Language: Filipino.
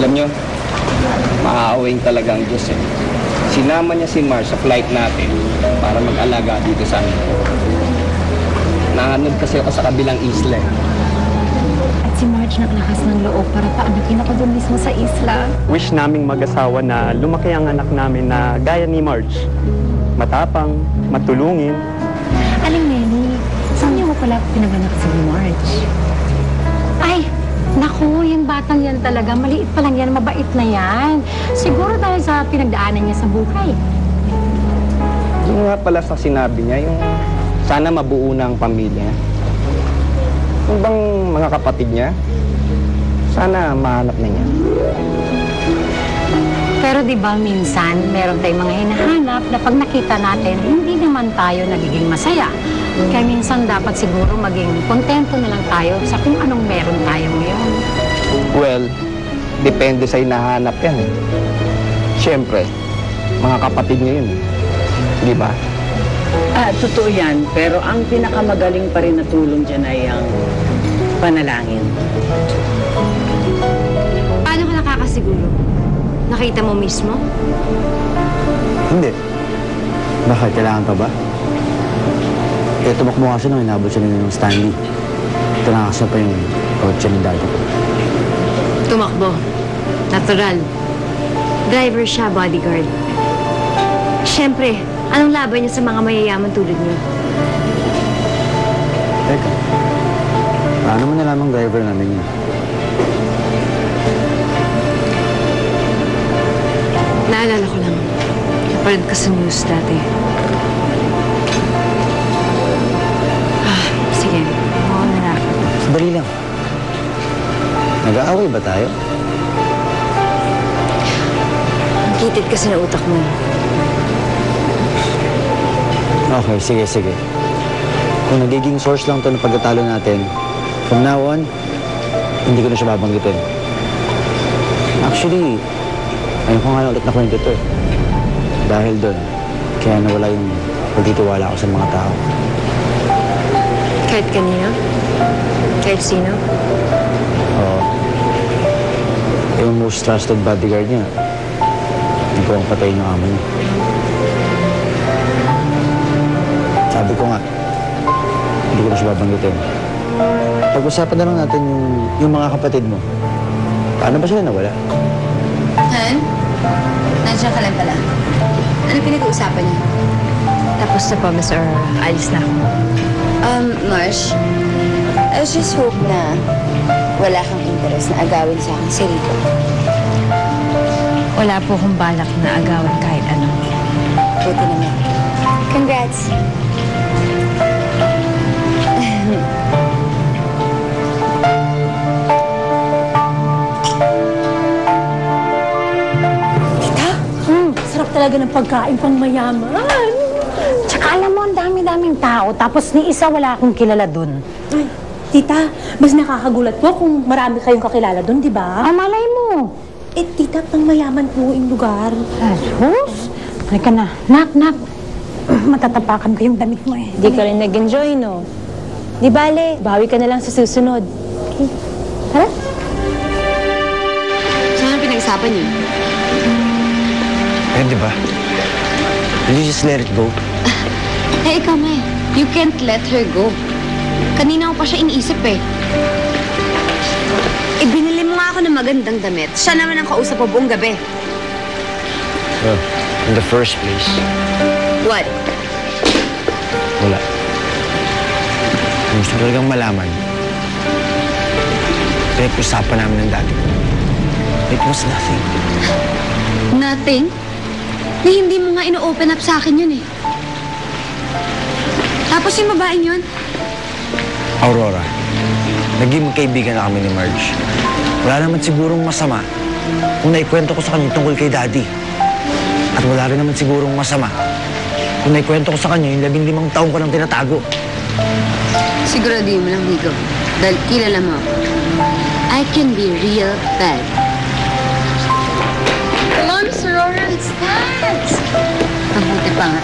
Alam nyo, maaawing talaga ang Diyos eh. Sinama niya si Mars sa flight natin para mag-alaga dito sa amin. Nahanod kasi ako sa kabilang isla eh. At si Marge naklakas ng loob para paanakin ako doon mismo sa isla. Wish naming mag-asawa na lumaki ang anak namin na gaya ni Marge. Matapang, matulungin. Aling Nenny, saan niyo mo pala pinanganak si Marge? Ay, naku, yung batang yan talaga. Maliit pa lang yan, mabait na yan. Siguro dahil sa pinagdaanan niya sa buhay. Yung nga pala sa sinabi niya, yung sana mabuo na ang pamilya. Yung bang mga kapatid niya, sana mahanap na niya. Pero di ba minsan, meron tayong mga hinahanap na pag nakita natin, hindi naman tayo nagiging masaya. Kaya minsan dapat siguro maging kontento na lang tayo sa kung anong meron tayo ngayon. Well, depende sa hinahanap yan eh. Siyempre, mga kapatid niya yun eh. Di ba? Totoo yan. Pero ang pinakamagaling pa rin na tulong dyan ay ang panalangin. Paano ka nakakasiguro? Nakita mo mismo? Hindi. Bakit? Kailangan pa ba? Eh, tumakbo nga siya nung inabot siya ng Stanley. Tinakas pa yung kotse ni Daddy. Tumakbo. Natural. Driver siya, bodyguard. Siyempre, anong laban niya sa mga mayayaman tulad niyo? Teka, paano mo nalamang driver namin yun? Naalala ko lang. Napanood ka sa news dati. Sige, oo na lang. Sandali lang. Nag-aaway ba tayo? Ang kitid kasi na utak mo. Okay, sige. Kung nagiging source lang to ng pagkatalo natin, from now on, hindi ko na siya babanggitin. Actually, ayun ko nga na ulit na kwento to eh. Dahil doon, kaya nawala yung pagtitiwala ko sa mga tao. Kahit kanino? Kahit sino? Oo. Yung most trusted bodyguard niya, hindi ko ang patayin yung amo niya. Sabi ko nga, hindi ko na siya babanggitin. Pag-usapan na lang natin yung mga kapatid mo. Paano ba sila nawala? Han? Nandiyan ka lang pala. Ano pinag-uusapan niyo? Tapos na po, Miss Aurora. Alis na ako. Marsh, I just hope na wala kang interest na agawin sa akin si Rico. Wala po akong balak na agawan kahit ano. Buti naman. Congrats! Sarap talaga ng pagkain pang mayaman. Tsaka alam mo, ang dami-daming tao. Tapos ni isa wala akong kilala dun. Ay, tita, mas nakakagulat po kung marami kayong kakilala doon, di ba? Ah, malay mo. Eh, tita, pang mayaman po yung lugar. Asus! Halika na. Nak. Matatapakan ko yung damit mo eh. Di ka rin nag-enjoy, no? Di bale, bawi ka na lang sa susunod. Okay. Tara. So, ano pinag-usapan niyo? Eh, di ba? Will you just let it go? Eh, ikaw, May. You can't let her go. Kanina ko pa siya iniisip eh. Eh, binili mo nga ako ng magandang damit. Siya naman ang kausap ko buong gabi. Well, in the first place, What? wala. Gusto ko talagang malaman. Pinag-usapan namin ng daddy ko. It was nothing. Nothing? Na hindi mo nga ino-open up sa akin yun eh. Tapos yung babaeng yun, Aurora, naging magkaibigan na kami ni Marge. Wala naman sigurong masama kung naikwento ko sa kanya tungkol kay Daddy. At wala rin naman sigurong masama kung naikwento ko sa kanya yung 15 taong ko nang tinatago. siguraduhin mo lang, Vigo. Dahil kilala mo ako. I can be real bad. Come on, Miss Aurora, let's dance! Mabuti pa nga.